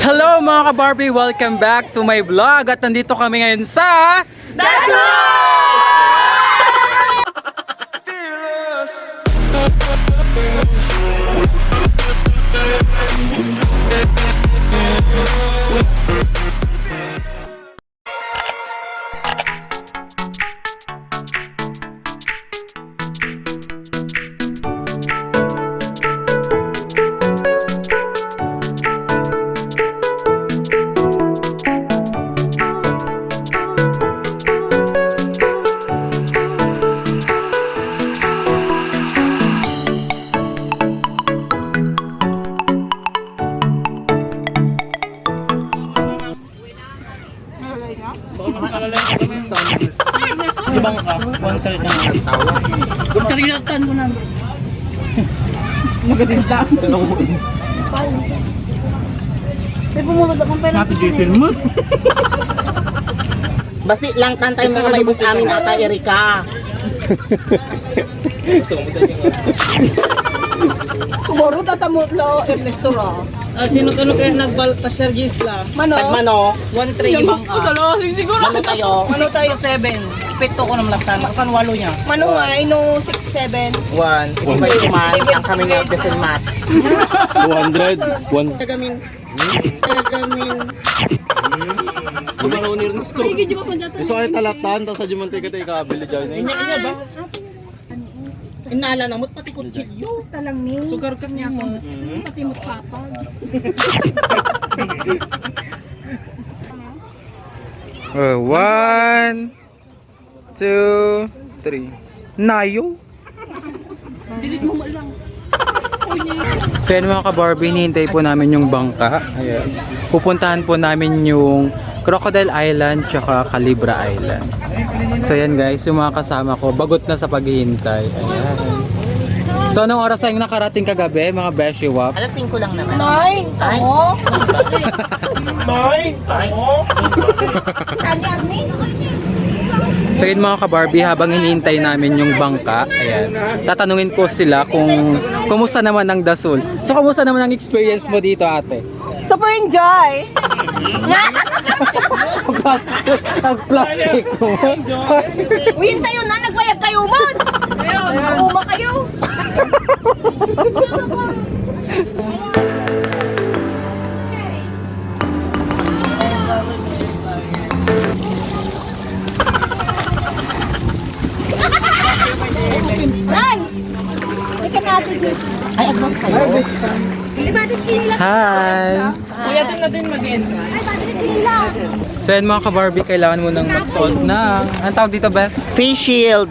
Hello mga ka-Barbie! Welcome back to my vlog at nandito kami ngayon sa Kaligatan ko namin. Magatinda. May pumulod akong pera. Napigitin mo. Basi lang tantay mga maibos amin ata Erika. Kumoro tatamot lo Ernesto ra. Sino kayo nagbaltas sa Gisla? Tagmano, 1-3 ibang mano tayo. Ano tayo 7? Pito ko naman laksan. Laksan 8 niya. Mano nga ino 67. 1, ito ba yung man, ang kami nga besin mat. 200. Tagamin. Kumalunir na sto. Sige, di ba pandata? Gusto kayo talatan, tapos sa jumanti ka tayo kakabili dyan. Ina ba? Inala na mo't pati kutsilyo. Basta lang ni. Sugar kas niya ako. Pati mo papag. One, two, three. Nayo? Dilit mo lang. So yan mga ka-Barbie, hinihintay po namin yung bangka. Ayan. Pupuntahan po namin yung Crocodile Island tsaka Calibra Island. So yan guys, yung mga kasama ko, bagot na sa paghihintay. Ayan. So anong oras tayong nakarating kagabi, mga Beshi Wap? Alas 5 lang naman. 9. Ay. Ako. 9. So yun mga ka-Barbie, habang hinihintay namin yung bangka, ayan, tatanungin ko sila kung kumusta naman ang Dasul. So kumusta naman ang experience mo dito, ate? Super enjoy. Plastic mo. Uyin tayo na nagbayag kayo man. Uma kayo. Nan. Ika natin dyan. Ay, agad kayo. Hi! Kuya din natin mag-enter. So yan mga ka-Barbie, kailangan mo nang magsuot ng, anong tawag dito, Bes? Face shield.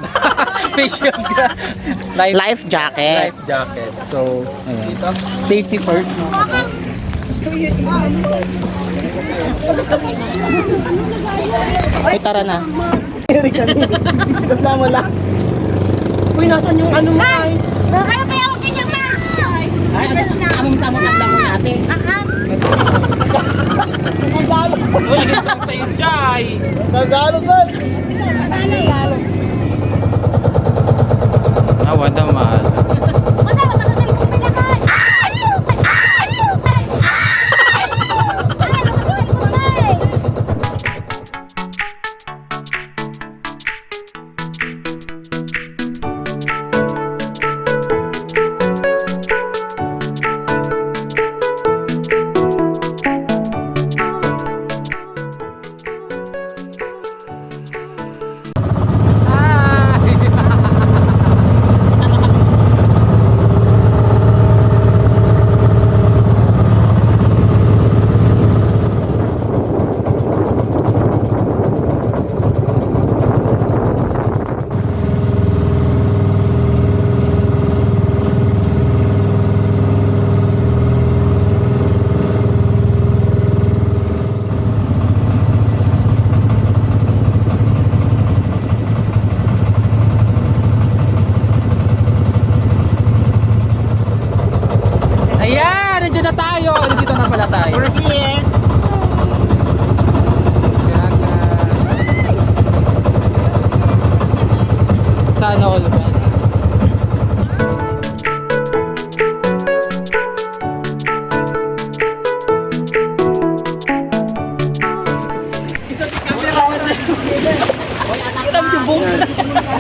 Facial Life jacket. life jacket. So, ayan. Safety first. Ay, tara na. Erika, kasama lang. Uy, nasan yung ano mo ay? Ano kaya ako ganyan man? Ay, among-samot at lang mo natin. Uy, naging sa yung Jai. Tagalog ba? Wala mahal. Wala, makasasalpong pinakay.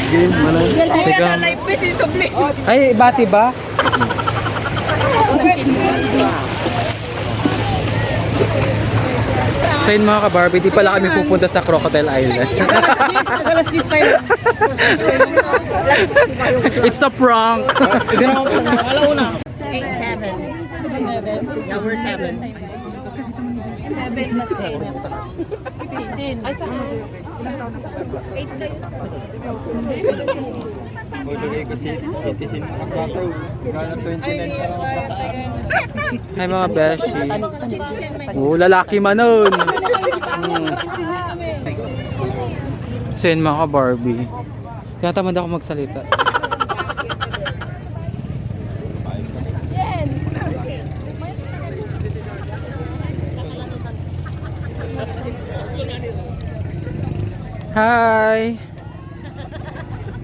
Game, mana? Teka. Ay, bati ba? So yun mga ka-Barbie, di pala kami pupunta sa Crocodile Island. Alas 10 pa yun. It's a prank! Alauna. Magbigay ko citizen magkataw. Gana 29 para magpataas. Ay mga beshi. Lalaki man nun. So yun mga ka-Barbie. Tinatamad ako magsalita. Hi!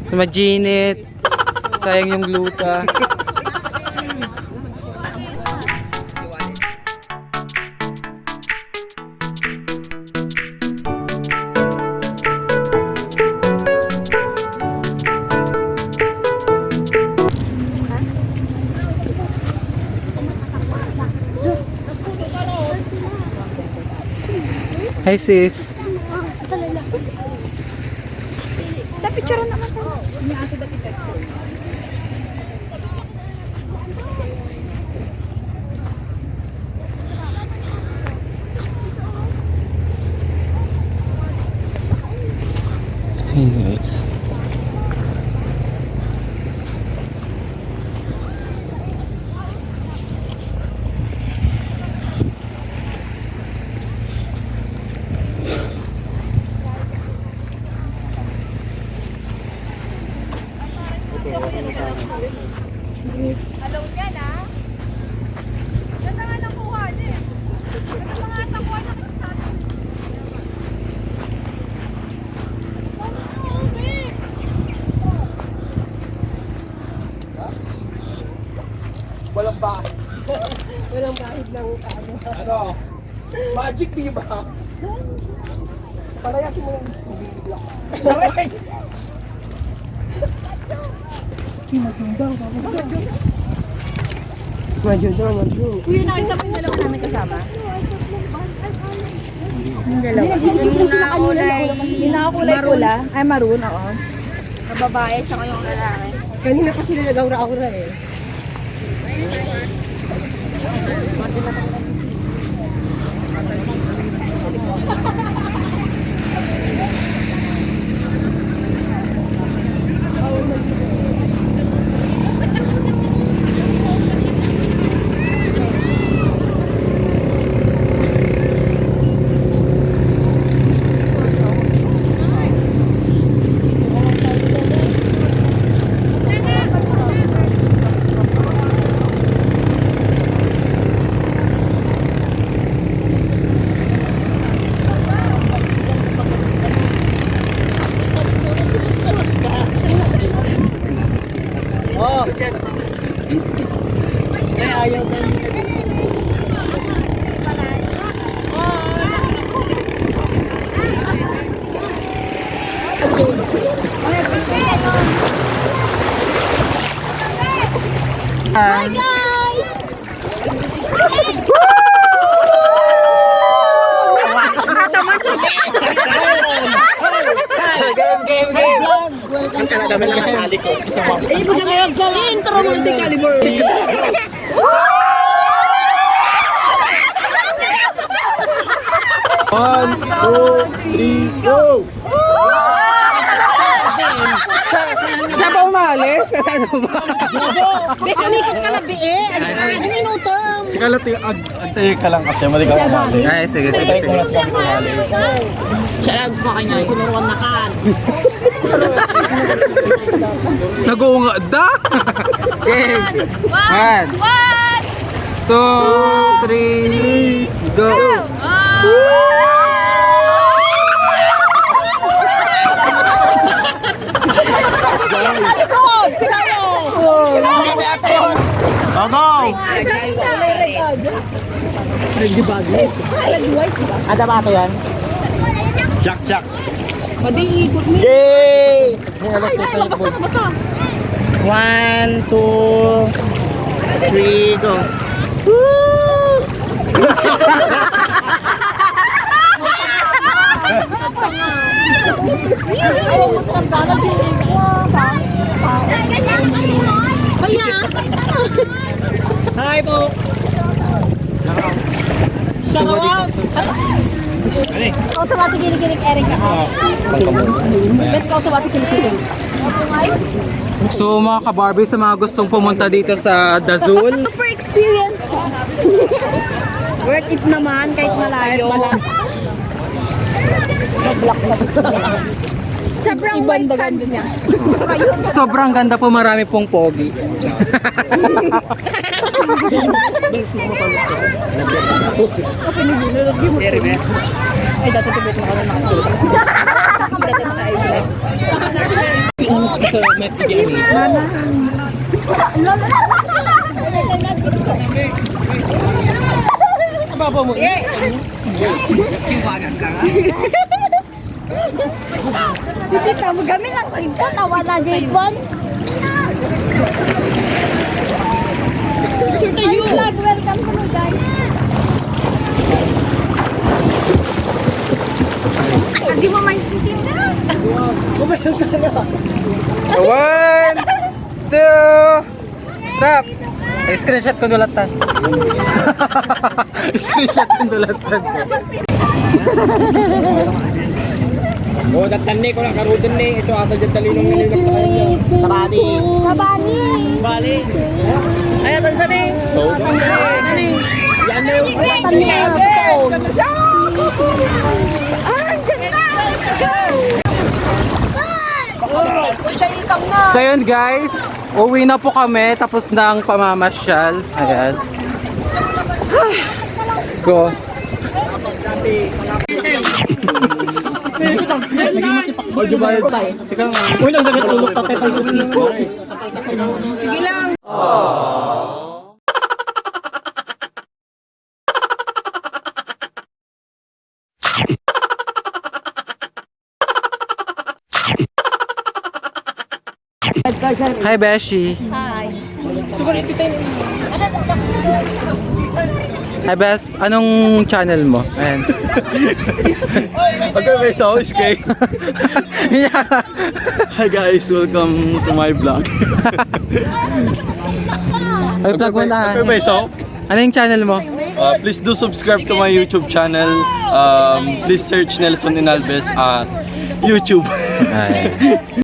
Sumajinit. Sayang yung gluta. Hi sis. Picture naman tayo. Anyways. Alaw niya na. Ganda nga nakuha niya. Ganda mga nakuha niya sa atin. Walang bahid. Walang bahid ng ano. Ano? Magic di ba? Palayasin mo yung bibigla. Sorry! Maganda. Kuya, nakita mo yung dalawa namin kasama? Yung nakakulay pula. Ay, maroon, oo. Na babae, tsaka yung lalaki. Kanina pa sila nag-aura-aura eh. Hi guys! Eh, bukan kayak salin terus nanti kaliber. One, two, three, go! Siya ba umalis? Saan ba? Bes, umikot ka na, Ang inutom. Si Kalati, agtay ka lang kasi mali ka umali. Ay, sige, sige, Agtay ko sige. na si Kalati umali. Siya lang pa kanya, sinuruan na kan. Nag-uunga da! Okay. One, What? 2, 3, go! Go! Ada ba ito yan? Jack, Jack. Yay! Basa. 1, 2, 3, go. Hi po. Automatic kinikinig Eric ako. Let's go automatic kinikinig. So mga ka-Barbie, sa mga gustong pumunta dito sa Dazul, Super experience ko. Worth it naman kahit malayo. Sobrang white sand niya. sobrang ganda po, marami pong pogi. Ay, dati tibet na ako na nakatulog. Dati naka-eyeglass. Sa Met Bigyan. Papa mo. Kita mo kami lang ito. Tawa na J1. Sure to you. Welcome to me guys. Hindi mo maintindihan. 1, 2, rap! Screenshot ko dulatan. Screenshot ko dulatan. Oh, datane ko lang karutan ni. Ito ata dyan talinong nililak sa kanya. Tabani. Kabani. Bali. Ay, atan sa ni. So, Nani. Yan na yung So yun guys, uwi na po kami, tapos na ang pamamasyal. Ayan. Ay, let's go. Uy, lang tulog patay pa yung ko. Hi Beshi. Hi Bes, anong channel mo? Ayan. Okay, may sauce kay. Yeah. Hi guys, welcome to my vlog. Ay, plug mo na. Okay, may sauce. Ano yung channel mo? Please do subscribe to my YouTube channel. Please search Nelson Inalves at YouTube. Ayan.